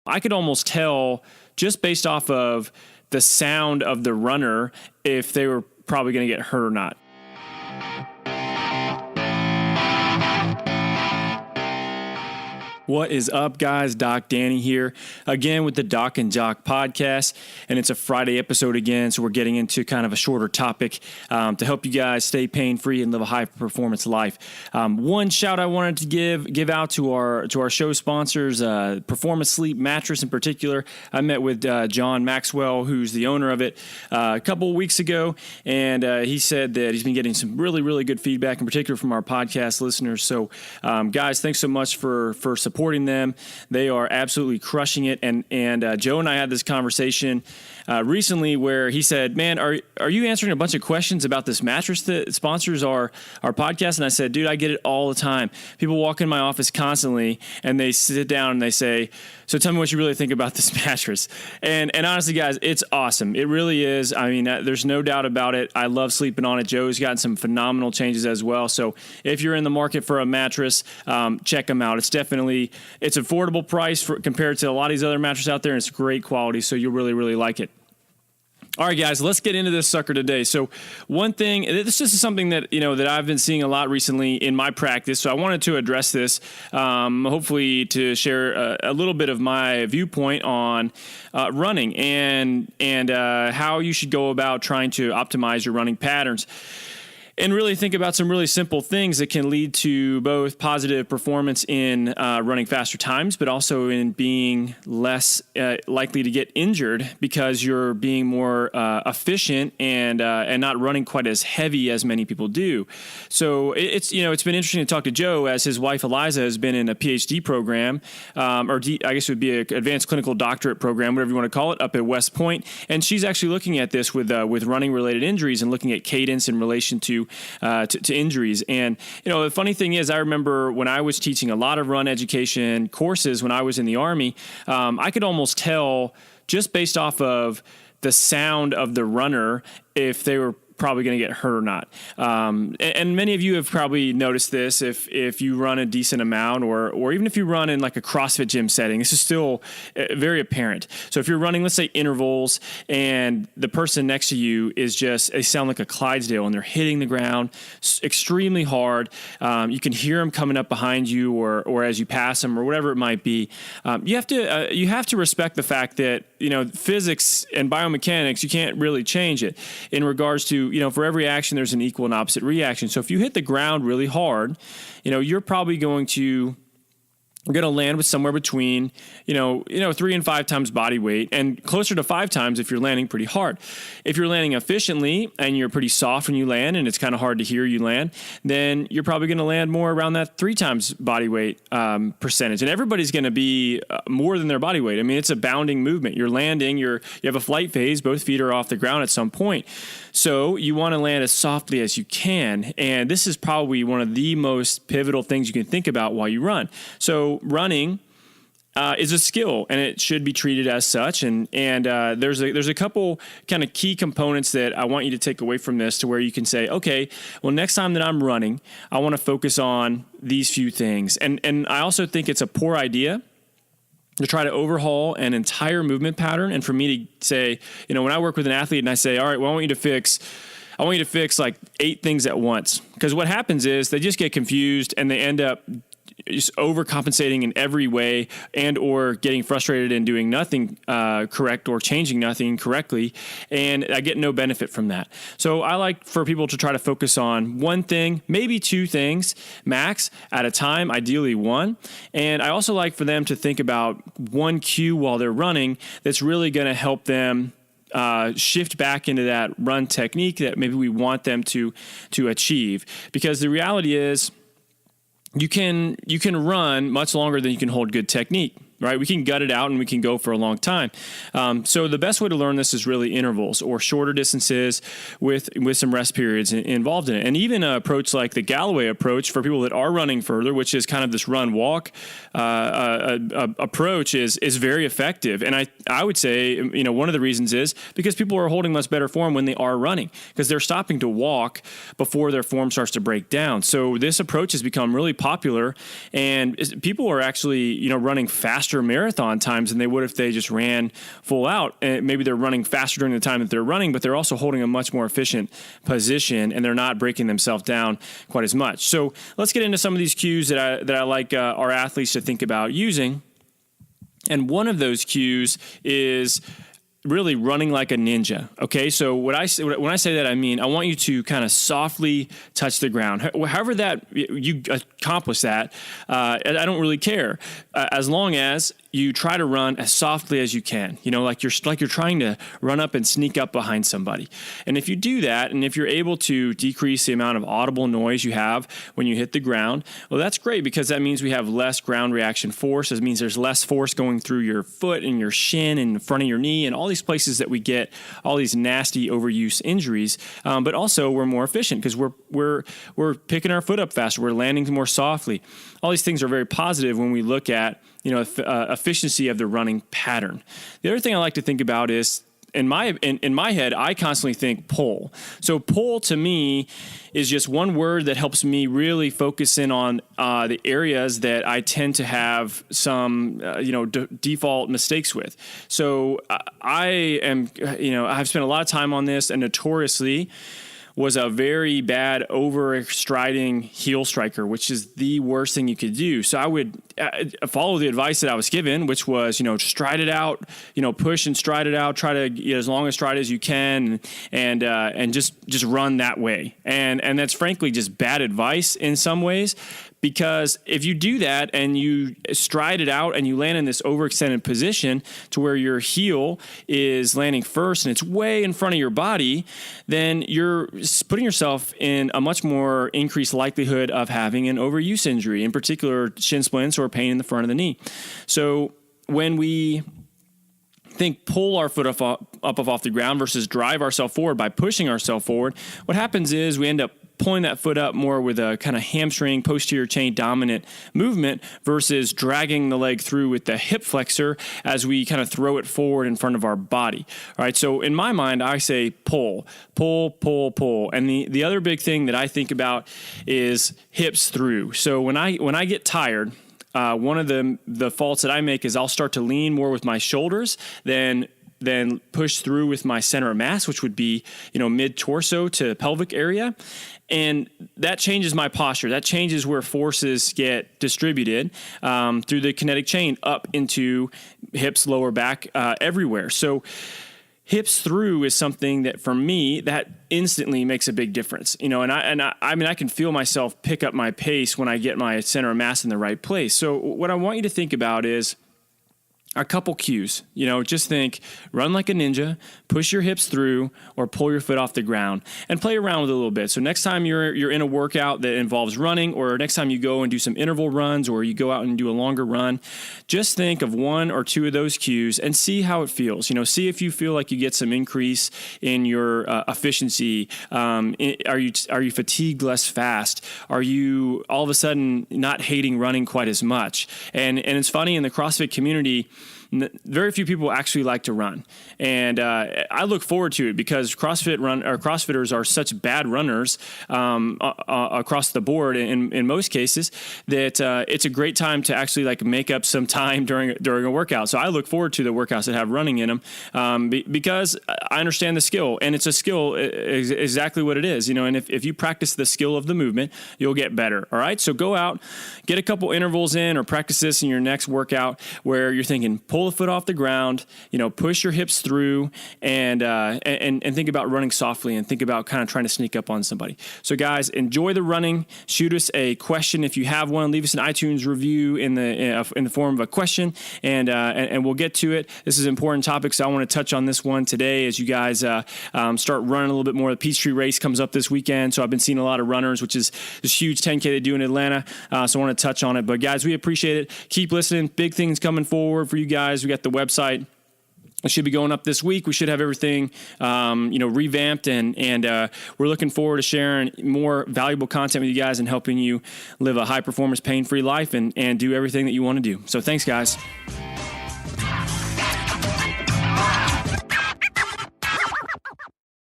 I could almost tell just based off of the sound of the runner if they were probably going to get hurt or not. What is up, guys? Doc Danny here again with the Doc and Jock podcast, and it's a Friday episode again, so we're getting into kind of a shorter topic to help you guys stay pain-free and live a high-performance life. One shout I wanted to give out to our show sponsors, Performance Sleep Mattress in particular. I met with John Maxwell, who's the owner of it, a couple of weeks ago, and he said that he's been getting some really, really good feedback, in particular from our podcast listeners. So, guys, thanks so much for supporting them. They are absolutely crushing it. And Joe and I had this conversation recently where he said, man, are you answering a bunch of questions about this mattress that sponsors our podcast? And I said, dude, I get it all the time. People walk in my office constantly and they sit down and they say, so tell me what you really think about this mattress. And honestly, guys, it's awesome. It really is. I mean, there's no doubt about it. I love sleeping on it. Joe's gotten some phenomenal changes as well. So if you're in the market for a mattress, check them out. It's affordable price compared to a lot of these other mattresses out there, and it's great quality. So you'll really, really like it. All right, guys, let's get into this sucker today. So one thing, this is something that, that I've been seeing a lot recently in my practice. So I wanted to address this, hopefully to share a little bit of my viewpoint on running and how you should go about trying to optimize your running patterns. And really think about some really simple things that can lead to both positive performance in running faster times, but also in being less likely to get injured because you're being more efficient and not running quite as heavy as many people do. So it's been interesting to talk to Joe, as his wife Eliza has been in a PhD program, I guess it would be an advanced clinical doctorate program, whatever you want to call it, up at West Point, and she's actually looking at this with running related injuries and looking at cadence in relation to injuries. And, the funny thing is, I remember when I was teaching a lot of run education courses when I was in the Army, I could almost tell just based off of the sound of the runner if they were probably going to get hurt or not. And many of you have probably noticed this if you run a decent amount or even if you run in like a CrossFit gym setting, this is still very apparent. So if you're running, let's say intervals, and the person next to you they sound like a Clydesdale and they're hitting the ground extremely hard. You can hear them coming up behind you or as you pass them or whatever it might be. You have to respect the fact that, physics and biomechanics, you can't really change it in regards to, for every action, there's an equal and opposite reaction. So if you hit the ground really hard, you're probably going to land with somewhere between, 3 and 5 times body weight, and closer to 5 times if you're landing pretty hard. If you're landing efficiently and you're pretty soft when you land and it's kind of hard to hear you land, then you're probably going to land more around that 3 times body weight percentage. And everybody's going to be more than their body weight. I mean, it's a bounding movement. You're landing, you have a flight phase, both feet are off the ground at some point. So you want to land as softly as you can. And this is probably one of the most pivotal things you can think about while you run. So running is a skill, and it should be treated as such. And there's a couple kind of key components that I want you to take away from this, to where you can say, okay, well, next time that I'm running, I want to focus on these few things. And I also think it's a poor idea to try to overhaul an entire movement pattern. And for me to say, when I work with an athlete and I say, all right, well, I want you to fix like 8 things at once. Because what happens is they just get confused and they end up just overcompensating in every way and or getting frustrated and doing nothing correct or changing nothing correctly. And I get no benefit from that. So I like for people to try to focus on one thing, maybe 2 things max at a time, ideally 1. And I also like for them to think about one cue while they're running that's really going to help them shift back into that run technique that maybe we want them to achieve. Because the reality is, you can run much longer than you can hold good technique. right? We can gut it out and we can go for a long time. So the best way to learn this is really intervals or shorter distances with some rest periods involved in it. And even an approach like the Galloway approach for people that are running further, which is kind of this run-walk approach, is very effective. And I would say, one of the reasons is because people are holding much better form when they are running, because they're stopping to walk before their form starts to break down. So this approach has become really popular, and people are actually, running faster faster marathon times than they would if they just ran full out. And maybe they're running faster during the time that they're running, but they're also holding a much more efficient position, and they're not breaking themselves down quite as much. So let's get into some of these cues that I like our athletes to think about using. And one of those cues is really running like a ninja. Okay. So when I say that, I mean, I want you to kind of softly touch the ground. However that you accomplish that, I don't really care, as long as you try to run as softly as you can, like you're trying to run up and sneak up behind somebody. And if you do that, and if you're able to decrease the amount of audible noise you have when you hit the ground, well, that's great, because that means we have less ground reaction force. It means there's less force going through your foot and your shin and in front of your knee and all these places that we get all these nasty overuse injuries. But also we're more efficient because we're picking our foot up faster. We're landing more softly. All these things are very positive when we look at efficiency of the running pattern. The other thing I like to think about is, in my head, I constantly think pull. So pull to me is just one word that helps me really focus in on the areas that I tend to have some default mistakes with. So I've spent a lot of time on this, and notoriously was a very bad overstriding heel striker, which is the worst thing you could do. So I would follow the advice that I was given, which was, stride it out, push and stride it out, try to get as long a stride as you can, and just run that way. And that's frankly just bad advice in some ways, because if you do that and you stride it out and you land in this overextended position to where your heel is landing first and it's way in front of your body, then you're putting yourself in a much more increased likelihood of having an overuse injury, in particular shin splints or pain in the front of the knee. So when we pull our foot up off the ground versus drive ourselves forward by pushing ourselves forward, what happens is we end up pulling that foot up more with a kind of hamstring, posterior chain dominant movement versus dragging the leg through with the hip flexor as we kind of throw it forward in front of our body. All right. So in my mind, I say pull, pull, pull, pull. And the other big thing that I think about is hips through. So when I get tired, one of the faults that I make is I'll start to lean more with my shoulders than push through with my center of mass, which would be, mid torso to pelvic area. And that changes my posture. That changes where forces get distributed through the kinetic chain up into hips, lower back, everywhere. So hips through is something that for me that instantly makes a big difference, and I can feel myself pick up my pace when I get my center of mass in the right place. So what I want you to think about is a couple cues. Just think, run like a ninja, push your hips through, or pull your foot off the ground, and play around with it a little bit. So next time you're in a workout that involves running, or next time you go and do some interval runs, or you go out and do a longer run, just think of one or two of those cues and see how it feels. See if you feel like you get some increase in your efficiency. Are you fatigued less fast? Are you all of a sudden not hating running quite as much? And it's funny, in the CrossFit community, very few people actually like to run, and I look forward to it because CrossFitters are such bad runners across the board in most cases that it's a great time to actually make up some time during a workout. So I look forward to the workouts that have running in them because I understand the skill, and it's a skill exactly what it is, And if you practice the skill of the movement, you'll get better. All right, so go out, get a couple intervals in, or practice this in your next workout where you're thinking, pull the foot off the ground, push your hips through, and think about running softly, and think about kind of trying to sneak up on somebody. So guys, enjoy the running. Shoot us a question if you have one. Leave us an iTunes review in the form of a question, and we'll get to it. This is an important topic, so I want to touch on this one today as you guys start running a little bit more. The Peachtree Race comes up this weekend, so I've been seeing a lot of runners, which is this huge 10K they do in Atlanta. So I want to touch on it. But guys, we appreciate it. Keep listening. Big things coming forward for you guys. We got the website. It should be going up this week. We should have everything, revamped, and we're looking forward to sharing more valuable content with you guys and helping you live a high performance, pain-free life and do everything that you want to do. So thanks, guys.